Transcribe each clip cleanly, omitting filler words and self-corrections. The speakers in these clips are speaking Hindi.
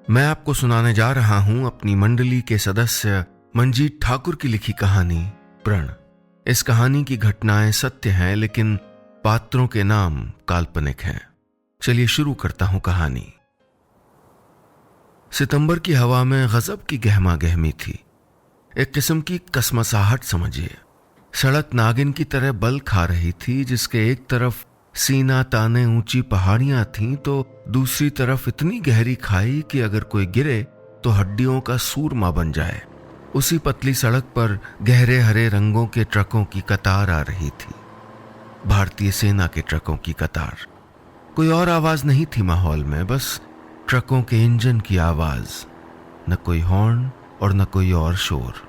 मैं आपको सुनाने जा रहा हूं अपनी मंडली के सदस्य मंजीत ठाकुर की लिखी कहानी प्रण। इस कहानी की घटनाएं सत्य हैं, लेकिन पात्रों के नाम काल्पनिक हैं। चलिए शुरू करता हूं कहानी। सितंबर की हवा में गजब की गहमा गहमी थी। एक किस्म की कसमसाहट समझिए। सड़क नागिन की तरह बल खा रही थी, जिसके एक तरफ सीना ताने ऊंची पहाड़ियां थीं तो दूसरी तरफ इतनी गहरी खाई कि अगर कोई गिरे तो हड्डियों का सूरमा बन जाए। उसी पतली सड़क पर गहरे हरे रंगों के ट्रकों की कतार आ रही थी, भारतीय सेना के ट्रकों की कतार। कोई और आवाज नहीं थी माहौल में, बस ट्रकों के इंजन की आवाज। न कोई हॉर्न और न कोई और शोर।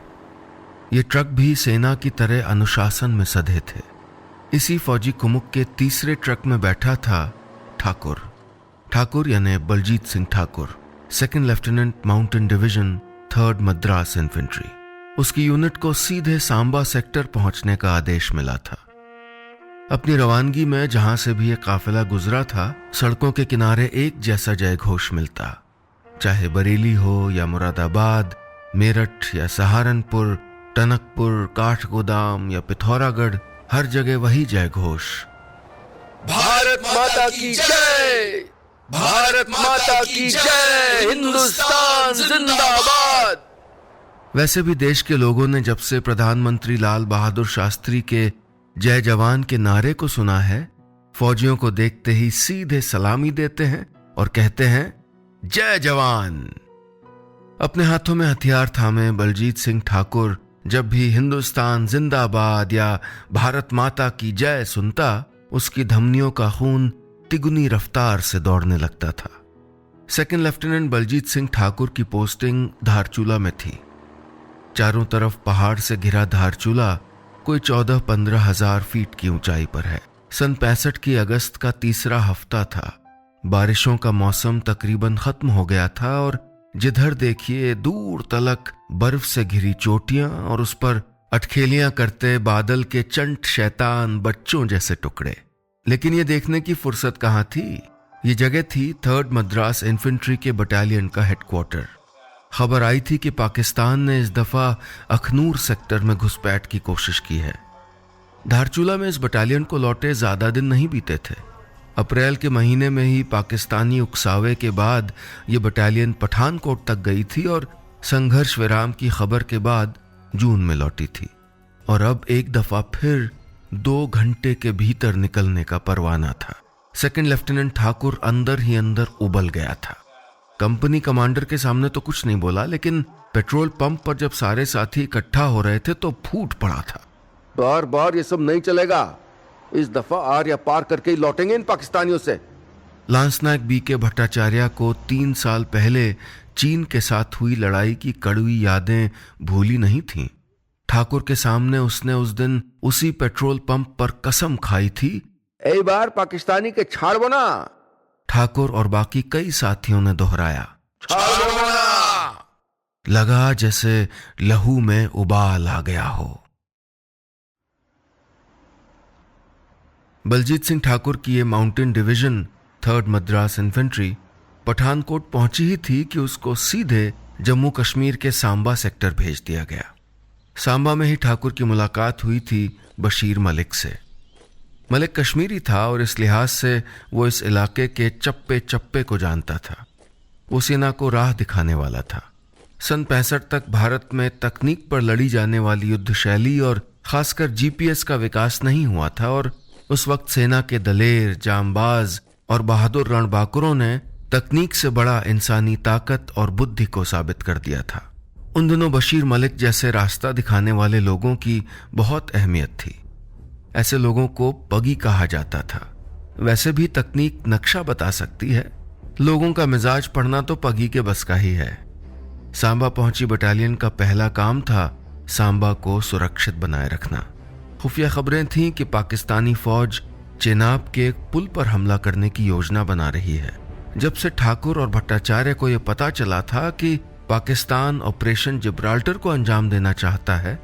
ये ट्रक भी सेना की तरह अनुशासन में सधे थे। इसी फौजी कुमुक के तीसरे ट्रक में बैठा था ठाकुर यानी Baljit Singh Thakur, second lieutenant mountain division, 3rd Madras infantry. उसकी यूनिट को सीधे सांबा सेक्टर पहुंचने का आदेश मिला था। अपनी रवानगी में जहां से भी एक काफिला गुजरा था, सड़कों के किनारे एक जैसा जय घोष मिलता। चाहे बरेली हो या मुरादाबाद, मेरठ या सहारनपुर, टनकपुर, काठगोदाम या पिथौरागढ़, हर जगह वही जय घोष। भारत माता की जय, भारत माता की जय, हिंदुस्तान जिंदाबाद। वैसे भी देश के लोगों ने जब से प्रधानमंत्री लाल बहादुर शास्त्री के जय जवान के नारे को सुना है, फौजियों को देखते ही सीधे सलामी देते हैं और कहते हैं जय जवान। अपने हाथों में हथियार थामे बलजीत सिंह ठाकुर जब भी हिंदुस्तान जिंदाबाद या भारत माता की जय सुनता, उसकी धमनियों का खून तिगुनी रफ्तार से दौड़ने लगता था। सेकंड लेफ्टिनेंट बलजीत सिंह ठाकुर की पोस्टिंग धारचूला में थी। चारों तरफ पहाड़ से घिरा धारचूला कोई 14-15 हजार फीट की ऊंचाई पर है। सन 65 की अगस्त का तीसरा हफ्ता था। बारिशों का मौसम तकरीबन खत्म हो गया था और जिधर देखिए दूर तलक बर्फ से घिरी चोटियां और उस पर अटखेलियां करते बादल के चंट शैतान बच्चों जैसे टुकड़े। लेकिन ये देखने की फुर्सत कहां थी। ये जगह थी 3rd मद्रास इन्फेंट्री के बटालियन का हेडक्वार्टर। खबर आई थी कि पाकिस्तान ने इस दफा अखनूर सेक्टर में घुसपैठ की कोशिश की है। धारचूला में इस बटालियन को लौटे ज्यादा दिन नहीं बीते थे। अप्रैल के महीने में ही पाकिस्तानी उकसावे के बाद ये बटालियन पठानकोट तक गई थी और संघर्ष विराम की खबर के बाद जून में लौटी थी। और अब एक दफा फिर 2 घंटे के भीतर निकलने का परवाना था। सेकंड लेफ्टिनेंट ठाकुर अंदर ही अंदर उबल गया था। कंपनी कमांडर के सामने तो कुछ नहीं बोला, लेकिन पेट्रोल पंप पर जब सारे साथी इकट्ठा हो रहे थे तो फूट पड़ा था। बार बार ये सब नहीं चलेगा। इस दफा आर या पार करके ही लौटेंगे इन पाकिस्तानियों से। लांसनायक BK भट्टाचार्य को 3 साल पहले चीन के साथ हुई लड़ाई की कड़वी यादें भूली नहीं थीं। ठाकुर के सामने उसने उस दिन उसी पेट्रोल पंप पर कसम खाई थी, एक बार पाकिस्तानी के छाड़ बना। ठाकुर और बाकी कई साथियों ने दोहराया, छाड़ बना। लगा जैसे लहू में उबाल आ गया हो। बलजीत सिंह ठाकुर की ये mountain division 3rd Madras infantry Pathankot पहुंची ही थी कि उसको सीधे जम्मू कश्मीर के सांबा सेक्टर भेज दिया गया। सांबा में ही ठाकुर की मुलाकात हुई थी बशीर मलिक से। मलिक कश्मीरी था और इस लिहाज से वो इस इलाके के चप्पे चप्पे को जानता था। वो सेना को राह दिखाने वाला था। सन 65 तक भारत में तकनीक पर लड़ी जाने वाली युद्ध शैली और खासकर GPS का विकास नहीं हुआ था और उस वक्त सेना के दलेर, जांबाज और बहादुर रणबांकुरों ने तकनीक से बड़ा इंसानी ताकत और बुद्धि को साबित कर दिया था। उन दिनों बशीर मलिक जैसे रास्ता दिखाने वाले लोगों की बहुत अहमियत थी। ऐसे लोगों को पगी कहा जाता था। वैसे भी तकनीक नक्शा बता सकती है, लोगों का मिजाज पढ़ना तो पगी के बस का ही है। सांबा पहुंची बटालियन का पहला काम था सांबा को सुरक्षित बनाए रखना। खुफिया खबरें थीं कि पाकिस्तानी फौज चेनाब के एक पुल पर हमला करने की योजना बना रही है। जब से ठाकुर और भट्टाचार्य को यह पता चला था कि पाकिस्तान ऑपरेशन जिब्राल्टर को अंजाम देना चाहता है,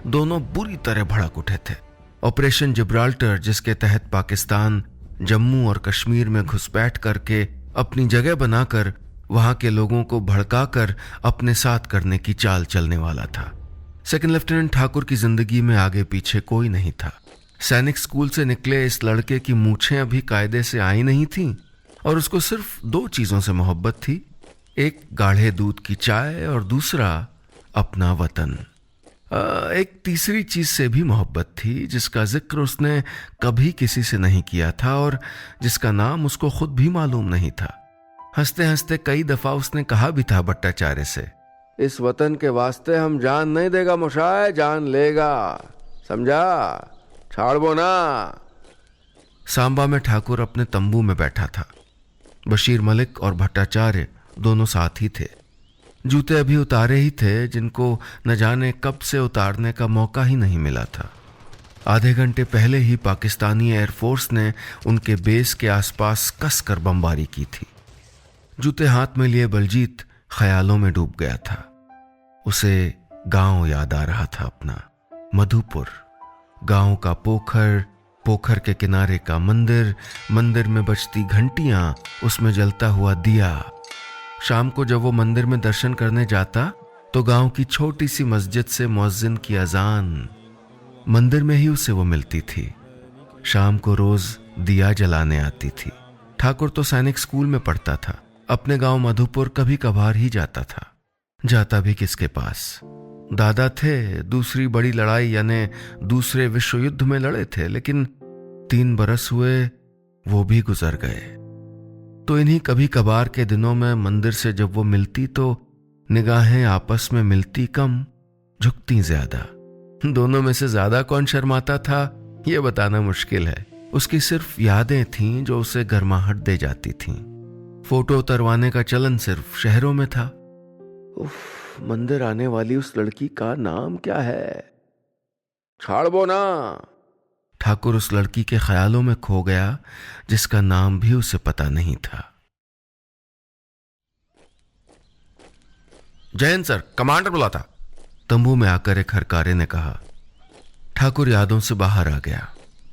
दोनों बुरी तरह भड़क उठे थे। ऑपरेशन जिब्राल्टर, जिसके तहत पाकिस्तान जम्मू और कश्मीर में घुसपैठ करके अपनी जगह बनाकर वहां के लोगों को भड़काकर अपने साथ करने की चाल चलने वाला था। सेकंड लेफ्टिनेंट ठाकुर की जिंदगी में आगे पीछे कोई नहीं था। सैनिक स्कूल से निकले इस लड़के की मूछें अभी कायदे से आई नहीं थीं और उसको सिर्फ 2 चीजों से मोहब्बत थी, एक गाढ़े दूध की चाय और दूसरा अपना वतन। एक तीसरी चीज से भी मोहब्बत थी जिसका जिक्र उसने कभी किसी से नहीं किया था और जिसका नाम उसको खुद भी मालूम नहीं था। हंसते हंसते कई दफा उसने कहा भी था भट्टाचार्य से, इस वतन के वास्ते हम जान नहीं देगा मुशाय, जान लेगा, समझा, छाड़बो ना। सांबा में ठाकुर अपने तंबू में बैठा था। बशीर मलिक और भट्टाचार्य दोनों साथ ही थे। जूते अभी उतारे ही थे जिनको न जाने कब से उतारने का मौका ही नहीं मिला था। आधे घंटे पहले ही पाकिस्तानी एयरफोर्स ने उनके बेस के आसपास कसकर बमबारी की थी। जूते हाथ में लिए बलजीत ख्यालों में डूब गया था। उसे गांव याद आ रहा था अपना, मधुपुर। गांव का पोखर, पोखर के किनारे का मंदिर, मंदिर में बजती घंटियां, उसमें जलता हुआ दिया। शाम को जब वो मंदिर में दर्शन करने जाता तो गांव की छोटी सी मस्जिद से मुअज्जिन की अजान मंदिर में ही उसे वो मिलती थी। शाम को रोज दिया जलाने आती थी। ठाकुर तो सैनिक स्कूल में पढ़ता था। अपने गांव मधुपुर कभी कभार ही जाता था। जाता भी किसके पास? दादा थे, दूसरी बड़ी लड़ाई यानी दूसरे विश्व युद्ध में लड़े थे, लेकिन 3 बरस हुए, वो भी गुजर गए। तो इन्हीं कभी कभार के दिनों में मंदिर से जब वो मिलती तो निगाहें आपस में मिलती कम, झुकती ज्यादा। दोनों में से ज्यादा कौन शर्माता था ये बताना मुश्किल है। उसकी सिर्फ यादें थीं जो उसे गर्माहट दे जाती थीं। फोटो उतरवाने का चलन सिर्फ शहरों में था। उफ, मंदिर आने वाली उस लड़की का नाम क्या है? छाड़बो ना। ठाकुर उस लड़की के ख्यालों में खो गया जिसका नाम भी उसे पता नहीं था। जैन सर, कमांडर बुलाता। तंबू में आकर एक हरकारे ने कहा। ठाकुर यादों से बाहर आ गया।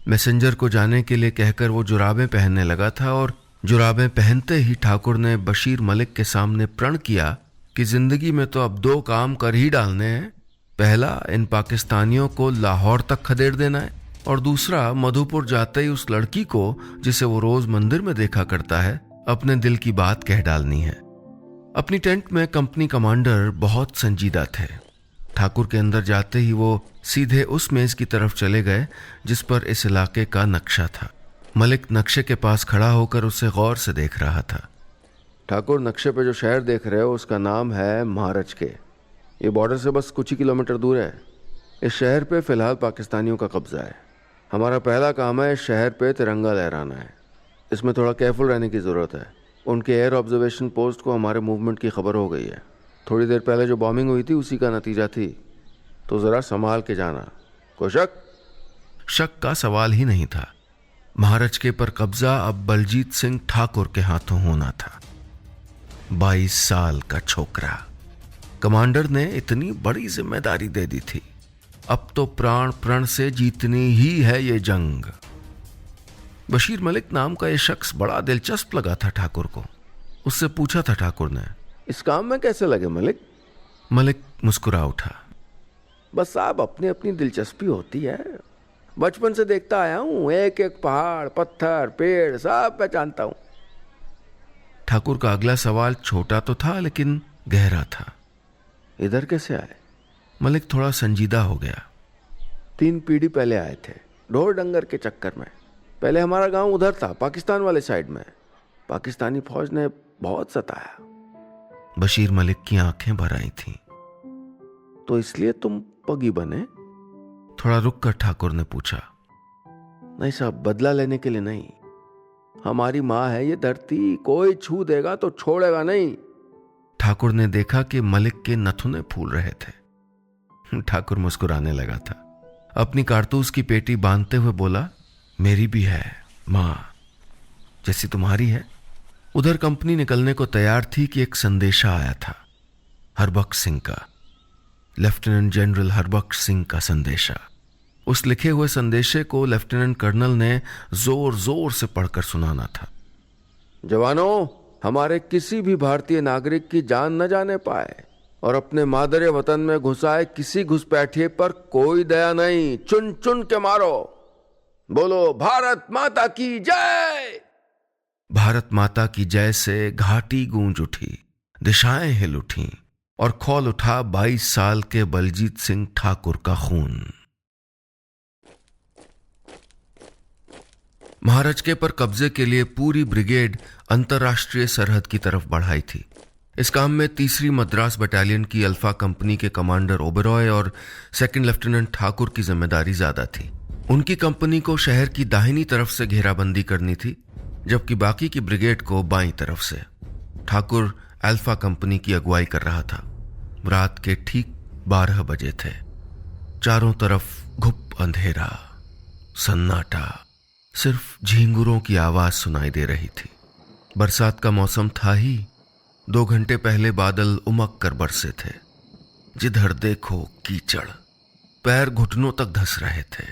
मैसेंजर को जाने के लिए कहकर वो जुराबें पहनने लगा था और जुराबें पहनते ही ठाकुर ने बशीर मलिक के सामने प्रण किया कि जिंदगी में तो अब 2 काम कर ही डालने हैं। पहला, इन पाकिस्तानियों को लाहौर तक खदेड़ देना है और दूसरा, मधुपुर जाते ही उस लड़की को जिसे वो रोज मंदिर में देखा करता है अपने दिल की बात कह डालनी है। अपनी टेंट में कंपनी कमांडर बहुत संजीदा थे। ठाकुर के अंदर जाते ही वो सीधे उस मेज की तरफ चले गए जिस पर इस इलाके का नक्शा था। मलिक नक्शे के पास खड़ा होकर उसे गौर से देख रहा था। ठाकुर, नक्शे पे जो शहर देख रहे हो उसका नाम है महारज के। ये बॉर्डर से बस कुछ ही किलोमीटर दूर है। इस शहर पे फिलहाल पाकिस्तानियों का कब्जा है। हमारा पहला काम है इस शहर पे तिरंगा लहराना है। इसमें थोड़ा केयरफुल रहने की ज़रूरत है। उनके एयर ऑब्जर्वेशन पोस्ट को हमारे मूवमेंट की खबर हो गई है। थोड़ी देर पहले जो बॉम्बिंग हुई थी उसी का नतीजा थी, तो ज़रा संभाल के जाना। कोई शक? शक का सवाल ही नहीं था। महाराज के पर कब्जा अब बलजीत सिंह ठाकुर के हाथों होना था। 22 साल का छोकरा। कमांडर ने इतनी बड़ी जिम्मेदारी दे दी थी। अब तो प्राण प्रण से जीतनी ही है ये जंग। बशीर मलिक नाम का ये शख्स बड़ा दिलचस्प लगा था ठाकुर को। उससे पूछा था ठाकुर ने, इस काम में कैसे लगे मलिक? मलिक मुस्कुरा उठा। बस साहब, अपनी अपनी दिलचस्पी होती है। बचपन से देखता आया हूं, एक एक पहाड़, पत्थर, पेड़ सब पहचानता हूं। ठाकुर का अगला सवाल छोटा तो था लेकिन गहरा था। इधर कैसे आए? मलिक थोड़ा संजीदा हो गया। 3 पीढ़ी पहले आए थे, ढोर डंगर के चक्कर में। पहले हमारा गांव उधर था, पाकिस्तान वाले साइड में। पाकिस्तानी फौज ने बहुत सताया। बशीर मलिक की आंखें भर आई थीं। तो इसलिए तुम पगी बने? थोड़ा रुक कर ठाकुर ने पूछा। नहीं साहब, बदला लेने के लिए नहीं। हमारी माँ है ये धरती, कोई छू देगा तो छोड़ेगा नहीं। ठाकुर ने देखा कि मलिक के नथुने फूल रहे थे। ठाकुर मुस्कुराने लगा था। अपनी कारतूस की पेटी बांधते हुए बोला, मेरी भी है माँ, जैसी तुम्हारी है। उधर कंपनी निकलने को तैयार थी कि एक संदेशा आया था। हरबख्श सिंह का, लेफ्टिनेंट जनरल हरबख्श सिंह का संदेशा। उस लिखे हुए संदेशे को लेफ्टिनेंट कर्नल ने जोर जोर से पढ़कर सुनाना था। जवानों, हमारे किसी भी भारतीय नागरिक की जान न जाने पाए और अपने मादरे वतन में घुसाए किसी घुसपैठिए पर कोई दया नहीं। चुन चुन के मारो। बोलो भारत माता की जय। भारत माता की जय से घाटी गूंज उठी, दिशाएं हिल उठीं और खौल उठा 22 साल के बलजीत सिंह ठाकुर का खून। महाराजके पर कब्जे के लिए पूरी ब्रिगेड अंतर्राष्ट्रीय सरहद की तरफ बढ़ाई थी। इस काम में 3री मद्रास बटालियन की अल्फा कंपनी के कमांडर ओबेरॉय और 2nd लेफ्टिनेंट ठाकुर की जिम्मेदारी ज्यादा थी। उनकी कंपनी को शहर की दाहिनी तरफ से घेराबंदी करनी थी, जबकि बाकी की ब्रिगेड को बाईं तरफ से। ठाकुर अल्फा कंपनी की अगुवाई कर रहा था। रात के ठीक 12 बजे थे। चारों तरफ घुप अंधेरा, सन्नाटा, सिर्फ झींगुरों की आवाज सुनाई दे रही थी। बरसात का मौसम था ही। 2 घंटे पहले बादल उमक कर बरसे थे। जिधर देखो कीचड़, पैर घुटनों तक धंस रहे थे,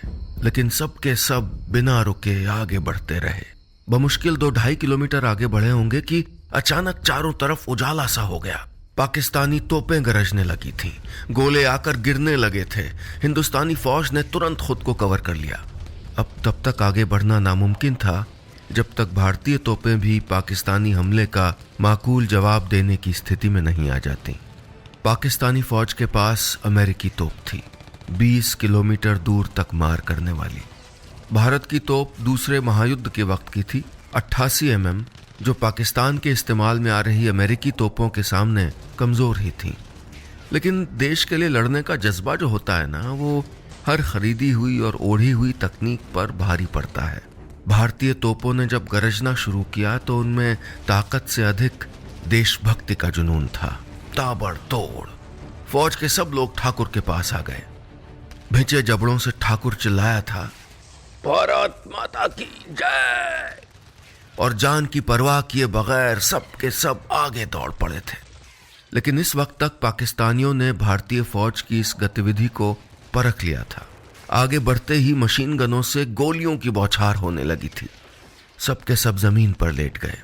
लेकिन सबके सब बिना रुके आगे बढ़ते रहे। बमुश्किल 2-2.5 किलोमीटर आगे बढ़े होंगे कि अचानक चारों तरफ उजाला सा हो गया। पाकिस्तानी तोपें गरजने लगी थी, गोले आकर गिरने लगे थे। हिंदुस्तानी फौज ने तुरंत खुद को कवर कर लिया। अब तब तक आगे बढ़ना नामुमकिन था जब तक भारतीय तोपें भी पाकिस्तानी हमले का माकूल जवाब देने की स्थिति में नहीं आ जाती। पाकिस्तानी फौज के पास अमेरिकी तोप थी, 20 किलोमीटर दूर तक मार करने वाली। भारत की तोप दूसरे महायुद्ध के वक्त की थी, 88 mm, जो पाकिस्तान के इस्तेमाल में आ रही अमेरिकी तोपों के सामने कमजोर ही थी। लेकिन देश के लिए लड़ने का जज्बा जो होता है ना, वो हर खरीदी हुई और ओढ़ी हुई तकनीक पर भारी पड़ता है। भारतीय तोपों ने जब गरजना शुरू किया तो उनमें ताकत से अधिक देशभक्ति का जुनून था। ताबड़तोड़ फौज के सब लोग ठाकुर के पास आ गए। भिंचे जबड़ों से ठाकुर चिल्लाया था, भारत माता की जय, और जान की परवाह किए बगैर सब के सब आगे दौड़ पड़े थे। लेकिन इस वक्त तक पाकिस्तानियों ने भारतीय फौज की इस गतिविधि को परख लिया था। आगे बढ़ते ही मशीन गनों से गोलियों की बौछार होने लगी थी। सबके सब जमीन पर लेट गए।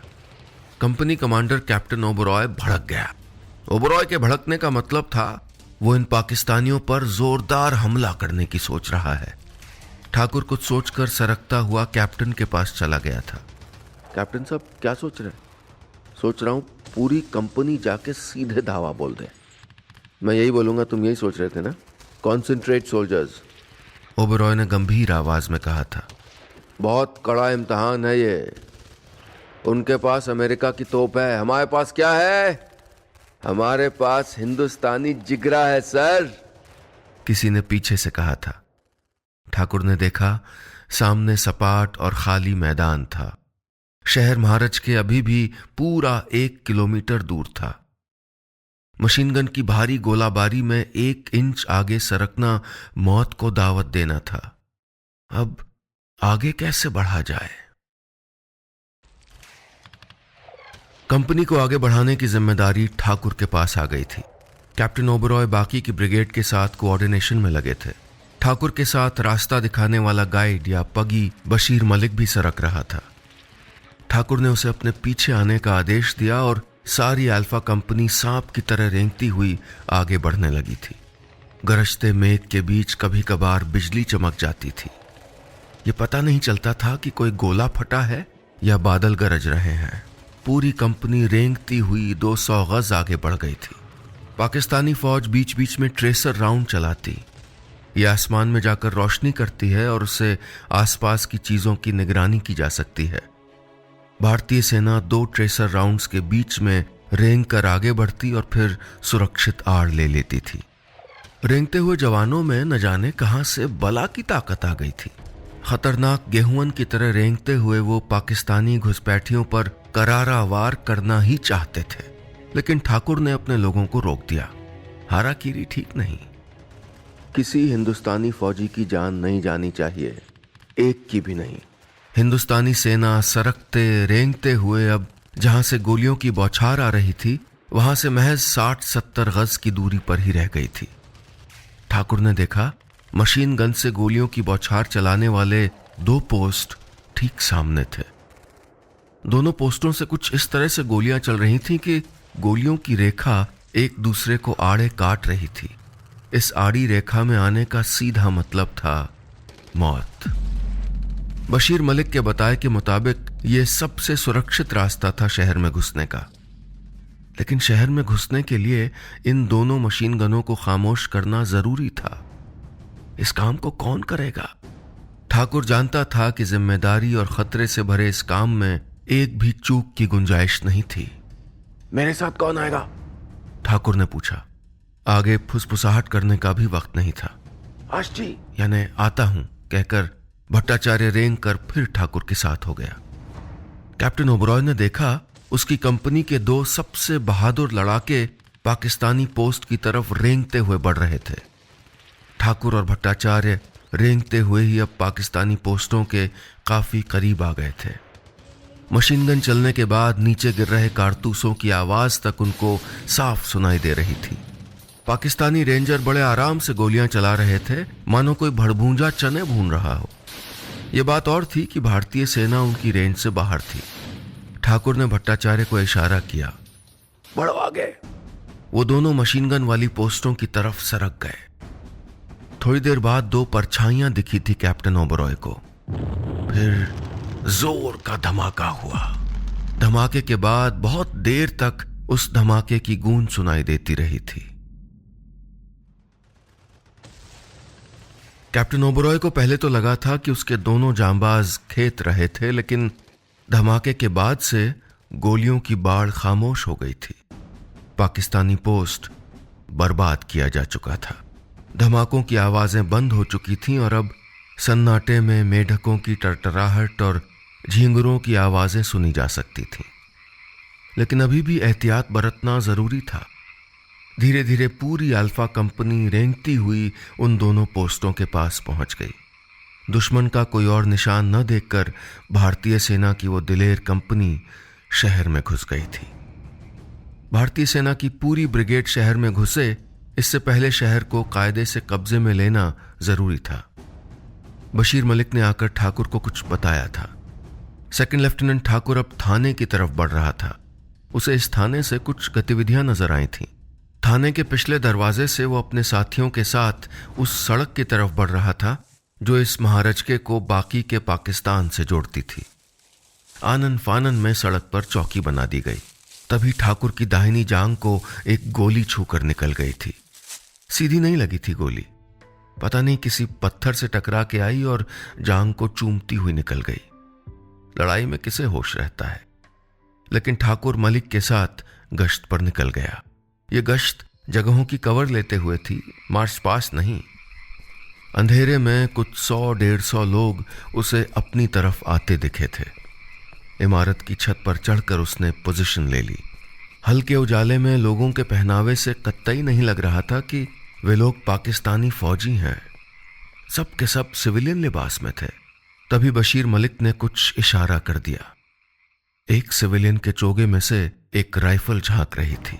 कंपनी कमांडर कैप्टन ओबेरॉय भड़क गया। ओबेरॉय के भड़कने का मतलब था वो इन पाकिस्तानियों पर जोरदार हमला करने की सोच रहा है। ठाकुर कुछ सोचकर सरकता हुआ कैप्टन के पास चला गया था। कैप्टन साहब क्या सोच रहे हैं? सोच रहा हूं पूरी कंपनी जाके सीधे धावा बोल दे। मैं यही बोलूंगा, तुम यही सोच रहे थे ना? कॉन्सेंट्रेट सोल्जर्स, ओबेरॉय ने गंभीर आवाज में कहा था। बहुत कड़ा इम्तिहान है ये। उनके पास अमेरिका की तोप है, हमारे पास क्या है? हमारे पास हिंदुस्तानी जिगरा है सर, किसी ने पीछे से कहा था। ठाकुर ने देखा, सामने सपाट और खाली मैदान था। शहर महाराज के अभी भी पूरा 1 किलोमीटर दूर था। मशीनगन की भारी गोलाबारी में 1 इंच आगे सरकना मौत को दावत देना था। अब आगे कैसे बढ़ा जाए? कंपनी को आगे बढ़ाने की जिम्मेदारी ठाकुर के पास आ गई थी। कैप्टन ओबेरॉय बाकी की ब्रिगेड के साथ कोऑर्डिनेशन में लगे थे। ठाकुर के साथ रास्ता दिखाने वाला गाइड या पगी बशीर मलिक भी सरक रहा था। ठाकुर ने उसे अपने पीछे आने का आदेश दिया और सारी अल्फा कंपनी सांप की तरह रेंगती हुई आगे बढ़ने लगी थी। गरजते मेघ के बीच कभी कभार बिजली चमक जाती थी। ये पता नहीं चलता था कि कोई गोला फटा है या बादल गरज रहे हैं। पूरी कंपनी रेंगती हुई 200 गज आगे बढ़ गई थी। पाकिस्तानी फौज बीच बीच में ट्रेसर राउंड चलाती। ये आसमान में जाकर रोशनी करती है और उससे आसपास की चीजों की निगरानी की जा सकती है। भारतीय सेना 2 ट्रेसर राउंड्स के बीच में रेंग कर आगे बढ़ती और फिर सुरक्षित आड़ ले लेती थी। रेंगते हुए जवानों में न जाने कहां से बला की ताकत आ गई थी। खतरनाक गेहूं की तरह रेंगते हुए वो पाकिस्तानी घुसपैठियों पर करारा वार करना ही चाहते थे, लेकिन ठाकुर ने अपने लोगों को रोक दिया। हाराकीरी ठीक नहीं। किसी हिंदुस्तानी फौजी की जान नहीं जानी चाहिए, एक की भी नहीं। हिंदुस्तानी सेना सरकते रेंगते हुए अब जहां से गोलियों की बौछार आ रही थी वहां से महज 60-70 गज की दूरी पर ही रह गई थी। ठाकुर ने देखा, मशीन गन से गोलियों की बौछार चलाने वाले 2 पोस्ट ठीक सामने थे। दोनों पोस्टों से कुछ इस तरह से गोलियां चल रही थीं कि गोलियों की रेखा एक दूसरे को आड़े काट रही थी। इस आड़ी रेखा में आने का सीधा मतलब था मौत। बशीर मलिक के बताए के मुताबिक यह सबसे सुरक्षित रास्ता था शहर में घुसने का, लेकिन शहर में घुसने के लिए इन दोनों मशीन गनों को खामोश करना जरूरी था। इस काम को कौन करेगा? ठाकुर जानता था कि जिम्मेदारी और खतरे से भरे इस काम में एक भी चूक की गुंजाइश नहीं थी। मेरे साथ कौन आएगा? ठाकुर ने पूछा। आगे फुसफुसाहट करने का भी वक्त नहीं था। आष्टी यानी आता हूं कहकर भट्टाचार्य रेंग कर फिर ठाकुर के साथ हो गया। कैप्टन ओबरॉय ने देखा उसकी कंपनी के 2 सबसे बहादुर लड़ाके पाकिस्तानी पोस्ट की तरफ रेंगते हुए बढ़ रहे थे। ठाकुर और भट्टाचार्य रेंगते हुए ही अब पाकिस्तानी पोस्टों के काफी करीब आ गए थे। मशीन गन चलने के बाद नीचे गिर रहे कारतूसों की आवाज तक उनको साफ सुनाई दे रही थी। पाकिस्तानी रेंजर बड़े आराम से गोलियां चला रहे थे, मानो कोई भड़भूंजा चने भून रहा हो। यह बात और थी कि भारतीय सेना उनकी रेंज से बाहर थी। ठाकुर ने भट्टाचार्य को इशारा किया, बढ़ो आगे। वो दोनों मशीन गन वाली पोस्टों की तरफ सरक गए। थोड़ी देर बाद 2 परछाइयां दिखी थी कैप्टन ओबरॉय को। फिर जोर का धमाका हुआ। धमाके के बाद बहुत देर तक उस धमाके की गूंज सुनाई देती रही थी। कैप्टन ओबरॉय को पहले तो लगा था कि उसके दोनों जांबाज खेत रहे थे, लेकिन धमाके के बाद से गोलियों की बाढ़ खामोश हो गई थी। पाकिस्तानी पोस्ट बर्बाद किया जा चुका था। धमाकों की आवाजें बंद हो चुकी थीं और अब सन्नाटे में मेढकों की टरटराहट और झींगुरों की आवाजें सुनी जा सकती थीं। लेकिन अभी भी एहतियात बरतना जरूरी था। धीरे धीरे पूरी अल्फा कंपनी रेंगती हुई उन दोनों पोस्टों के पास पहुंच गई। दुश्मन का कोई और निशान न देखकर भारतीय सेना की वो दिलेर कंपनी शहर में घुस गई थी। भारतीय सेना की पूरी ब्रिगेड शहर में घुसे इससे पहले शहर को कायदे से कब्जे में लेना जरूरी था। बशीर मलिक ने आकर ठाकुर को कुछ बताया था। सेकंड लेफ्टिनेंट ठाकुर अब थाने की तरफ बढ़ रहा था। उसे इस थाने से कुछ गतिविधियां नजर आई थीं। थाने के पिछले दरवाजे से वो अपने साथियों के साथ उस सड़क की तरफ बढ़ रहा था जो इस महारजके को बाकी के पाकिस्तान से जोड़ती थी। आनन फानन में सड़क पर चौकी बना दी गई। तभी ठाकुर की दाहिनी जांघ को एक गोली छूकर निकल गई थी। सीधी नहीं लगी थी गोली, पता नहीं किसी पत्थर से टकरा के आई और जांघ को चूमती हुई निकल गई। लड़ाई में किसे होश रहता है। लेकिन ठाकुर मलिक के साथ गश्त पर निकल गया। यह गश्त जगहों की कवर लेते हुए थी, मार्च पास नहीं। अंधेरे में कुछ 100-150 लोग उसे अपनी तरफ आते दिखे थे। इमारत की छत पर चढ़कर उसने पोजीशन ले ली। हल्के उजाले में लोगों के पहनावे से कतई नहीं लग रहा था कि वे लोग पाकिस्तानी फौजी हैं। सब के सब सिविलियन लिबास में थे। तभी बशीर मलिक ने कुछ इशारा कर दिया। एक सिविलियन के चोगे में से एक राइफल झांक रही थी।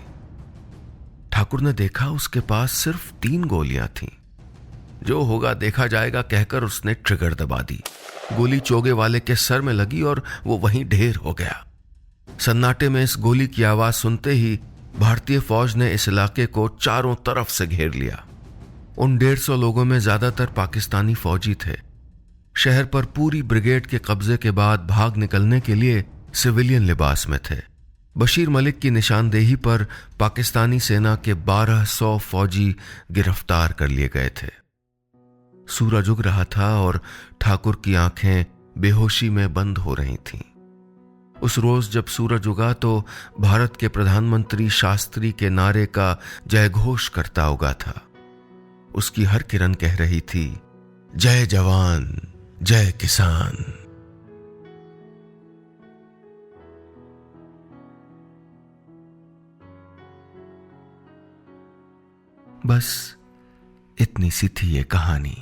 ठाकुर ने देखा उसके पास सिर्फ 3 गोलियां थीं। जो होगा देखा जाएगा कहकर उसने ट्रिगर दबा दी। गोली चोगे वाले के सर में लगी और वो वहीं ढेर हो गया। सन्नाटे में इस गोली की आवाज सुनते ही भारतीय फौज ने इस इलाके को चारों तरफ से घेर लिया। उन 150 लोगों में ज्यादातर पाकिस्तानी फौजी थे। शहर पर पूरी ब्रिगेड के कब्जे के बाद भाग निकलने के लिए सिविलियन लिबास में थे। बशीर मलिक की निशानदेही पर पाकिस्तानी सेना के 1200 फौजी गिरफ्तार कर लिए गए थे। सूरज उग रहा था और ठाकुर की आंखें बेहोशी में बंद हो रही थीं। उस रोज जब सूरज उगा तो भारत के प्रधानमंत्री शास्त्री के नारे का जयघोष करता उगा था। उसकी हर किरण कह रही थी, जय जवान, जय किसान। बस इतनी सी थी ये कहानी।